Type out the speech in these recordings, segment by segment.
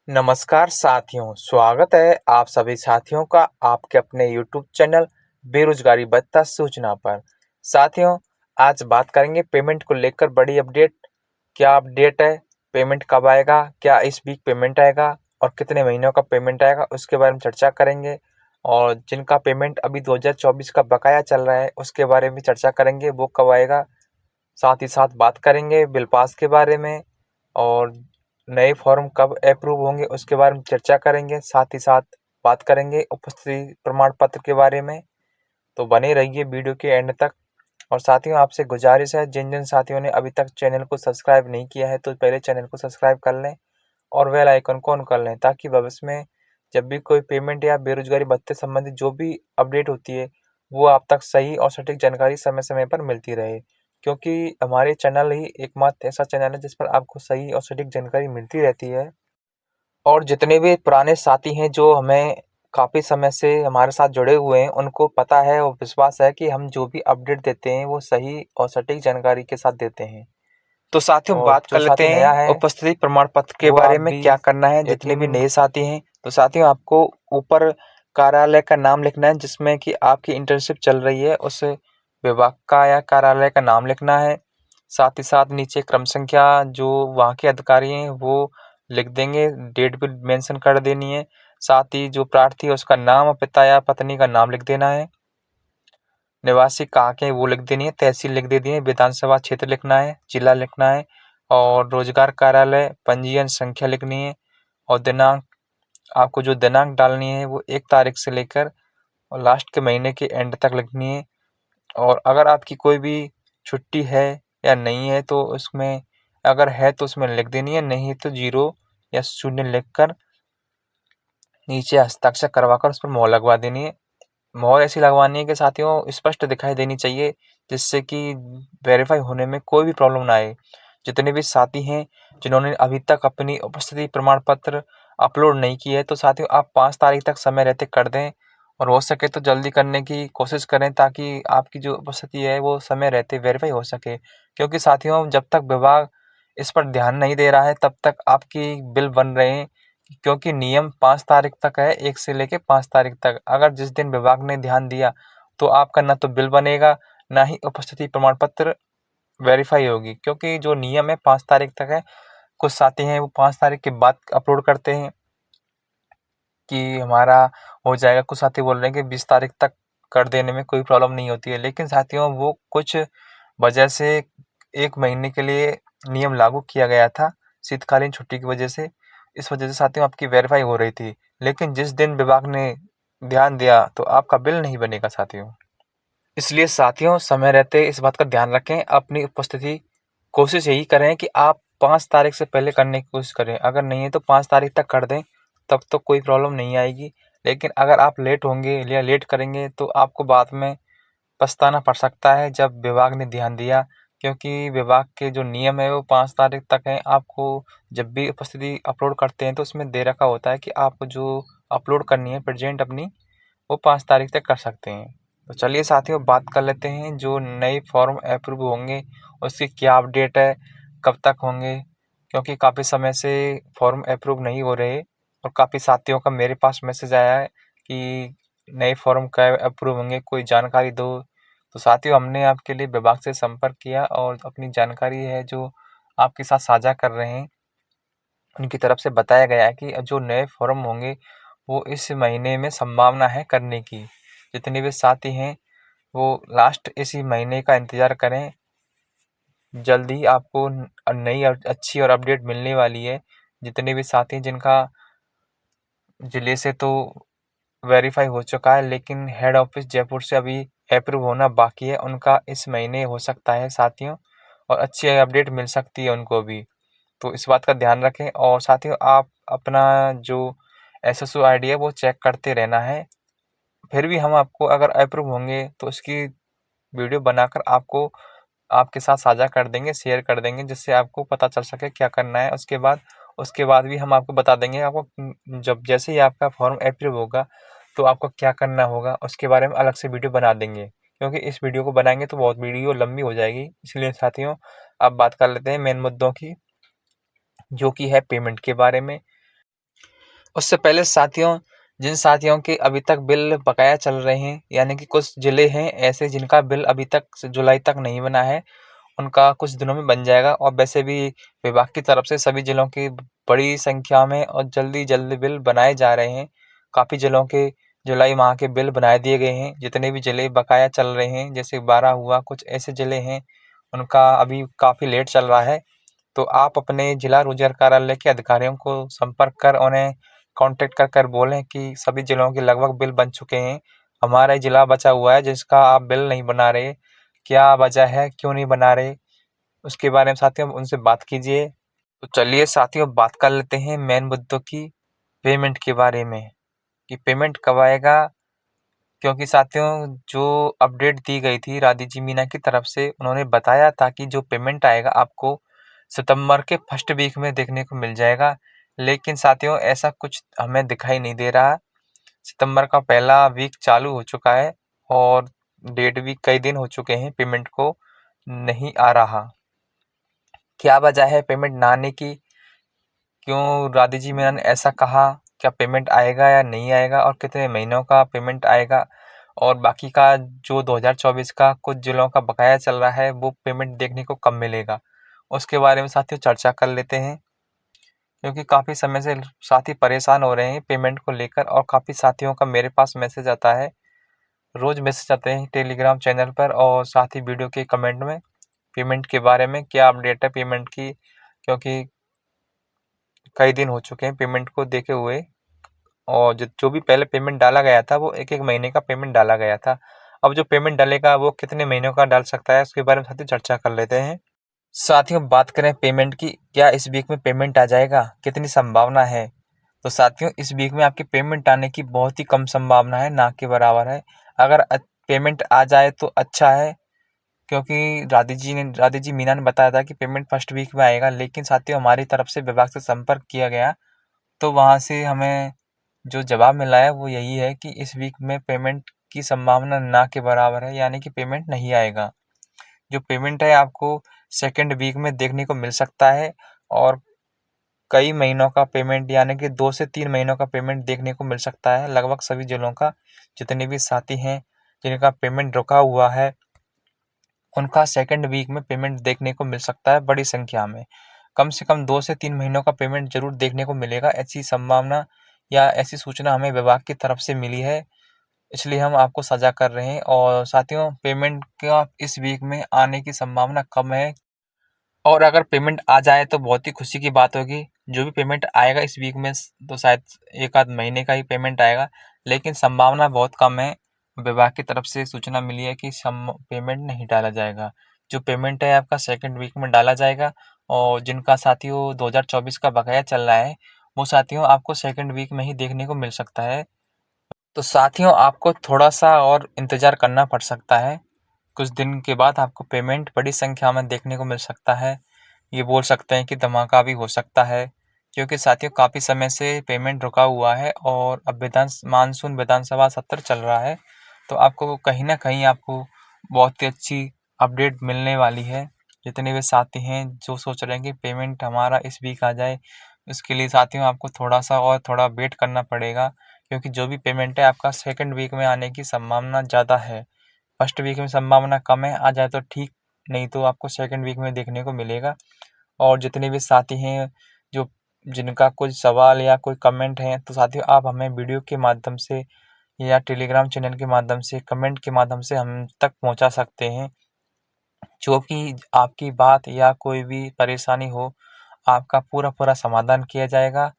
नमस्कार साथियों, स्वागत है आप सभी साथियों का आपके अपने यूट्यूब चैनल बेरोजगारी भत्ता सूचना पर। साथियों, आज बात करेंगे पेमेंट को लेकर बड़ी अपडेट। क्या अपडेट है, पेमेंट कब आएगा, क्या इस वीक पेमेंट आएगा और कितने महीनों का पेमेंट आएगा, उसके बारे में चर्चा करेंगे। और जिनका पेमेंट अभी 2024 का बकाया चल रहा है उसके बारे में चर्चा करेंगे, वो कब आएगा। साथ ही साथ बात करेंगे बिल पास के बारे में और नए फॉर्म कब अप्रूव होंगे उसके बारे में चर्चा करेंगे। साथ ही साथ बात करेंगे उपस्थिति प्रमाण पत्र के बारे में। तो बने रहिए वीडियो के एंड तक। और साथियों, आपसे गुजारिश है, जिन जिन साथियों ने अभी तक चैनल को सब्सक्राइब नहीं किया है तो पहले चैनल को सब्सक्राइब कर लें और बेल आइकन को ऑन कर लें, ताकि भविष्य में जब भी कोई पेमेंट या बेरोजगारी भत्ते संबंधित जो भी अपडेट होती है वो आप तक सही और सटीक जानकारी समय समय पर मिलती रहे। क्योंकि हमारे चैनल ही एकमात्र ऐसा चैनल है जिस पर आपको सही और सटीक जानकारी मिलती रहती है। और जितने भी पुराने साथी हैं जो हमें काफ़ी समय से हमारे साथ जुड़े हुए हैं, उनको पता है और विश्वास है कि हम जो भी अपडेट देते हैं वो सही और सटीक जानकारी के साथ देते हैं। तो साथियों, और बात कर जो लेते साथी नया हैं है उपस्थिति प्रमाण पत्र के वो बारे आप में। भी क्या करना है जितने भी यकीन नए साथी हैं, तो साथियों आपको ऊपर कार्यालय का नाम लिखना है जिसमें कि आपकी इंटर्नशिप चल रही है, उस विभाग का या कार्यालय का नाम लिखना है। साथ ही साथ नीचे क्रम संख्या जो वहाँ के अधिकारी हैं वो लिख देंगे, डेट भी मेंशन कर देनी है। साथ ही जो प्रार्थी है उसका नाम और पिता या पत्नी का नाम लिख देना है। निवासी कहाँ के हैं वो लिख देनी है, तहसील लिख देनी है, विधानसभा क्षेत्र लिखना है, जिला लिखना है और रोजगार कार्यालय पंजीयन संख्या लिखनी है। और दिनांक, आपको जो दिनांक डालनी है वो 1 तारीख से लेकर और लास्ट के महीने के एंड तक लिखनी है। और अगर आपकी कोई भी छुट्टी है या नहीं है तो उसमें, अगर है तो उसमें लिख देनी है, नहीं है तो 0 या 0 लिखकर नीचे हस्ताक्षर करवाकर उस पर मोहर लगवा देनी है। मोहर ऐसी लगवानी है कि साथियों स्पष्ट दिखाई देनी चाहिए, जिससे कि वेरीफाई होने में कोई भी प्रॉब्लम ना आए। जितने भी साथी हैं जिन्होंने अभी तक अपनी उपस्थिति प्रमाण पत्र अपलोड नहीं किए है तो साथियों आप 5 तारीख तक समय रहते कर दें और हो सके तो जल्दी करने की कोशिश करें, ताकि आपकी जो उपस्थिति है वो समय रहते वेरीफाई हो सके। क्योंकि साथियों, जब तक विभाग इस पर ध्यान नहीं दे रहा है तब तक आपकी बिल बन रहे हैं। क्योंकि नियम 5 तारीख तक है, 1 से लेके 5 तारीख तक। अगर जिस दिन विभाग ने ध्यान दिया तो आपका ना तो बिल बनेगा, ना ही उपस्थिति प्रमाण पत्र वेरीफाई होगी। क्योंकि जो नियम है 5 तारीख तक है। कुछ साथी हैं वो 5 तारीख के बाद अपलोड करते हैं कि हमारा हो जाएगा, कुछ साथी बोल रहे हैं कि 20 तारीख तक कर देने में कोई प्रॉब्लम नहीं होती है। लेकिन साथियों, वो कुछ वजह से 1 महीने के लिए नियम लागू किया गया था शीतकालीन छुट्टी की वजह से। इस वजह से साथियों आपकी वेरीफाई हो रही थी, लेकिन जिस दिन विभाग ने ध्यान दिया तो आपका बिल नहीं बनेगा साथियों। इसलिए साथियों, समय रहते इस बात का ध्यान रखें, अपनी उपस्थिति कोशिश यही करें कि आप 5 तारीख से पहले करने की कोशिश करें। अगर नहीं है तो 5 तारीख तक कर दें, तब तो कोई प्रॉब्लम नहीं आएगी। लेकिन अगर आप लेट होंगे या लेट करेंगे तो आपको बाद में पछताना पड़ सकता है जब विभाग ने ध्यान दिया। क्योंकि विभाग के जो नियम है वो 5 तारीख तक है। आपको जब भी उपस्थिति अपलोड करते हैं तो उसमें दे रखा होता है कि आपको जो अपलोड करनी है प्रेजेंट अपनी, वो 5 तारीख तक कर सकते हैं। तो चलिए साथियों, बात कर लेते हैं जो नए फॉर्म अप्रूव होंगे उसकी क्या अपडेट है, कब तक होंगे। क्योंकि काफ़ी समय से फॉर्म अप्रूव नहीं हो रहे और काफ़ी साथियों का मेरे पास मैसेज आया है कि नए फॉर्म कब अप्रूव होंगे, कोई जानकारी दो। तो साथियों, हमने आपके लिए विभाग से संपर्क किया और अपनी जानकारी है जो आपके साथ साझा कर रहे हैं। उनकी तरफ से बताया गया है कि जो नए फॉर्म होंगे वो इस महीने में संभावना है करने की। जितने भी साथी हैं वो लास्ट इसी महीने का इंतज़ार करें। जल्द ही आपको नई और अच्छी और अपडेट मिलने वाली है। जितने भी साथी जिनका ज़िले से तो वेरीफाई हो चुका है, लेकिन हेड ऑफिस जयपुर से अभी अप्रूव होना बाकी है, उनका इस महीने हो सकता है साथियों। और अच्छी अपडेट मिल सकती है उनको भी। तो इस बात का ध्यान रखें। और साथियों, आप अपना जो एसएसओ आईडी है वो चेक करते रहना है। फिर भी हम आपको अगर अप्रूव होंगे तो उसकी वीडियो बनाकर आपको आपके साथ साझा कर देंगे, शेयर कर देंगे, जिससे आपको पता चल सके क्या करना है। उसके बाद भी हम आपको बता देंगे आपको जब जैसे ही आपका फॉर्म अप्रूव होगा तो आपको क्या करना होगा, उसके बारे में अलग से वीडियो बना देंगे। क्योंकि इस वीडियो को बनाएंगे तो बहुत वीडियो लंबी हो जाएगी। इसलिए साथियों, अब बात कर लेते हैं मेन मुद्दों की, जो कि है पेमेंट के बारे में। उससे पहले साथियों, जिन साथियों के अभी तक बिल बकाया चल रहे हैं, यानी कि कुछ ज़िले हैं ऐसे जिनका बिल अभी तक जुलाई तक नहीं बना है, उनका कुछ दिनों में बन जाएगा। और वैसे भी विभाग की तरफ से सभी जिलों की बड़ी संख्या में और जल्दी-जल्दी बिल बनाए जा रहे हैं। काफ़ी जिलों के जुलाई माह के बिल बना दिए गए हैं। जितने भी जिले बकाया चल रहे हैं, जैसे 12 हुआ, कुछ ऐसे जिले हैं, उनका अभी काफ़ी लेट चल रहा है। तो आप अपने जिला रोजगार कार्यालय के अधिकारियों को संपर्क कर उन्हें कॉन्टैक्ट कर कर बोलें कि सभी जिलों के लगभग बिल बन चुके हैं। हमारा ही जिला बचा हुआ है जिसका आप बिल नहीं बना रहे। क्या वजह है, क्यों नहीं बना रहे? उसके बारे में साथियों उनसे बात कीजिए। तो चलिए साथियों बात कर लेते हैं मेन मुद्दों की, पेमेंट के बारे में, कि पेमेंट कब आएगा। क्योंकि साथियों जो अपडेट दी गई थी राधी जी मीना की तरफ से, उन्होंने बताया था कि जो पेमेंट आएगा आपको सितंबर के फर्स्ट वीक में देखने को मिल जाएगा। लेकिन साथियों ऐसा कुछ हमें दिखाई नहीं दे रहा। सितंबर का पहला वीक चालू हो चुका है और डेट भी कई दिन हो चुके हैं, पेमेंट को नहीं आ रहा। क्या वजह है पेमेंट ना आने की? क्यों राधी जी मीना ने ऐसा कहा? क्या पेमेंट आएगा या नहीं आएगा और कितने महीनों का पेमेंट आएगा? और बाकी का जो 2024 का कुछ जिलों का बकाया चल रहा है, वो पेमेंट देखने को कब मिलेगा? उसके बारे में साथियों चर्चा कर लेते हैं। क्योंकि काफ़ी समय से साथी परेशान हो रहे हैं पेमेंट को लेकर, और काफ़ी साथियों का मेरे पास मैसेज आता है, रोज़ मैसेज आते हैं टेलीग्राम चैनल पर और साथ ही वीडियो के कमेंट में, पेमेंट के बारे में क्या अपडेट है पेमेंट की। क्योंकि कई दिन हो चुके हैं पेमेंट को देखे हुए, और जो भी पहले पेमेंट डाला गया था वो एक एक महीने का पेमेंट डाला गया था। अब जो पेमेंट डालेगा वो कितने महीनों का डाल सकता है, उसके बारे में साथियों चर्चा कर लेते हैं। साथियों बात करें पेमेंट की, क्या इस वीक में पेमेंट आ जाएगा, कितनी संभावना है? तो साथियों इस वीक में आपकी पेमेंट आने की बहुत ही कम संभावना है, ना के बराबर है। अगर पेमेंट आ जाए तो अच्छा है, क्योंकि राधी जी मीना ने बताया था कि पेमेंट फर्स्ट वीक में आएगा। लेकिन साथियों हमारी तरफ से विभाग से संपर्क किया गया, तो वहाँ से हमें जो जवाब मिला है वो यही है कि इस वीक में पेमेंट की संभावना ना के बराबर है, यानी कि पेमेंट नहीं आएगा। जो पेमेंट है आपको सेकंड वीक में देखने को मिल सकता है, और कई महीनों का पेमेंट यानी कि 2 से 3 महीनों का पेमेंट देखने को मिल सकता है लगभग सभी जिलों का। जितने भी साथी हैं जिनका पेमेंट रुका हुआ है, उनका सेकंड वीक में पेमेंट देखने को मिल सकता है बड़ी संख्या में। कम से कम 2 से 3 महीनों का पेमेंट ज़रूर देखने को मिलेगा, ऐसी संभावना या ऐसी सूचना हमें विभाग की तरफ से मिली है, इसलिए हम आपको साझा कर रहे हैं। और साथियों पेमेंट का इस वीक में आने की संभावना कम है, और अगर पेमेंट आ जाए तो बहुत ही खुशी की बात होगी। जो भी पेमेंट आएगा इस वीक में तो शायद 1 आध महीने का ही पेमेंट आएगा, लेकिन संभावना बहुत कम है। विभाग की तरफ से सूचना मिली है कि सम पेमेंट नहीं डाला जाएगा। जो पेमेंट है आपका सेकंड वीक में डाला जाएगा, और जिनका साथियों 2024 का बकाया चल रहा है, वो साथियों आपको सेकंड वीक में ही देखने को मिल सकता है। तो साथियों आपको थोड़ा-सा और इंतज़ार करना पड़ सकता है। कुछ दिन के बाद आपको पेमेंट बड़ी संख्या में देखने को मिल सकता है। ये बोल सकते हैं कि धमाका भी हो सकता है, क्योंकि साथियों काफ़ी समय से पेमेंट रुका हुआ है और अब मानसून विधानसभा सत्र चल रहा है। तो आपको कहीं न कहीं आपको बहुत ही अच्छी अपडेट मिलने वाली है। जितने भी साथी हैं जो सोच रहे हैं कि पेमेंट हमारा इस वीक आ जाए, उसके लिए साथियों आपको थोड़ा-सा और थोड़ा वेट करना पड़ेगा, क्योंकि जो भी पेमेंट है आपका सेकंड वीक में आने की संभावना ज़्यादा है। फर्स्ट वीक में संभावना कम है, आ जाए तो ठीक, नहीं तो आपको सेकंड वीक में देखने को मिलेगा। और जितने भी साथी हैं जो जिनका कोई सवाल या कोई कमेंट है, तो साथियों आप हमें वीडियो के माध्यम से या टेलीग्राम चैनल के माध्यम से, कमेंट के माध्यम से हम तक पहुंचा सकते हैं। जो भी आपकी बात या कोई भी परेशानी हो, आपका पूरा समाधान किया जाएगा।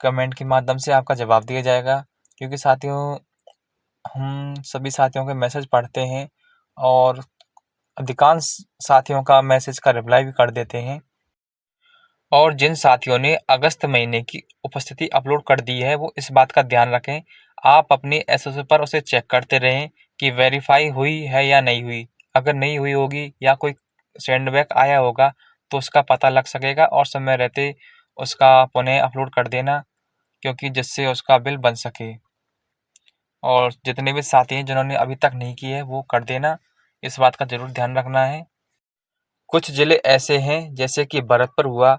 कमेंट के माध्यम से आपका जवाब दिया जाएगा, क्योंकि साथियों हम सभी साथियों के मैसेज पढ़ते हैं और अधिकांश साथियों का मैसेज का रिप्लाई भी कर देते हैं। और जिन साथियों ने अगस्त महीने की उपस्थिति अपलोड कर दी है, वो इस बात का ध्यान रखें, आप अपनी एसएससी पर उसे चेक करते रहें कि वेरीफाई हुई है या नहीं हुई। अगर नहीं हुई होगी या कोई सेंडबैक आया होगा, तो उसका पता लग सकेगा, और समय रहते उसका पुनः अपलोड कर देना, क्योंकि जिससे उसका बिल बन सके। और जितने भी साथी हैं जिन्होंने अभी तक नहीं की है, वो कर देना, इस बात का ज़रूर ध्यान रखना है। कुछ ज़िले ऐसे हैं जैसे कि भरतपुर हुआ,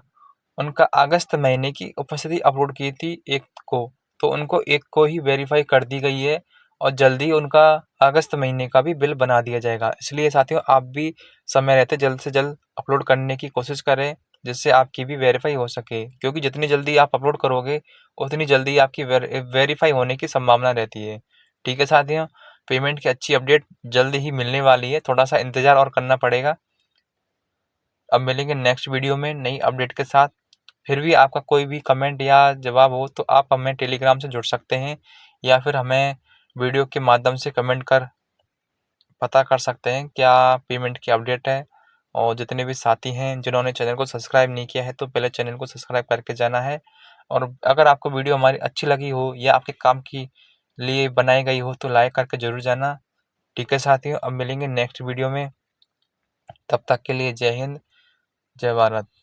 उनका अगस्त महीने की उपस्थिति अपलोड की थी 1 को, तो उनको 1 को ही वेरीफ़ाई कर दी गई है और जल्दी उनका अगस्त महीने का भी बिल बना दिया जाएगा। इसलिए साथियों, आप भी समय रहते जल्द से जल्द अपलोड करने की कोशिश करें, जिससे आपकी भी वेरीफ़ाई हो सके, क्योंकि जितनी जल्दी आप अपलोड करोगे, उतनी जल्दी आपकी वेरीफ़ाई होने की संभावना रहती है। ठीक है साथियों, पेमेंट की अच्छी अपडेट जल्द ही मिलने वाली है, थोड़ा-सा इंतज़ार और करना पड़ेगा। अब मिलेंगे नेक्स्ट वीडियो में नई अपडेट के साथ। फिर भी आपका कोई भी कमेंट या जवाब हो तो आप हमें टेलीग्राम से जुड़ सकते हैं, या फिर हमें वीडियो के माध्यम से कमेंट कर पता कर सकते हैं क्या पेमेंट की अपडेट है। और जितने भी साथी हैं जिन्होंने चैनल को सब्सक्राइब नहीं किया है, तो पहले चैनल को सब्सक्राइब करके जाना है। और अगर आपको वीडियो हमारी अच्छी लगी हो या आपके काम की लिए बनाई गई हो तो लाइक करके ज़रूर जाना। ठीक है साथियों, अब मिलेंगे नेक्स्ट वीडियो में। तब तक के लिए जय हिंद, जय भारत।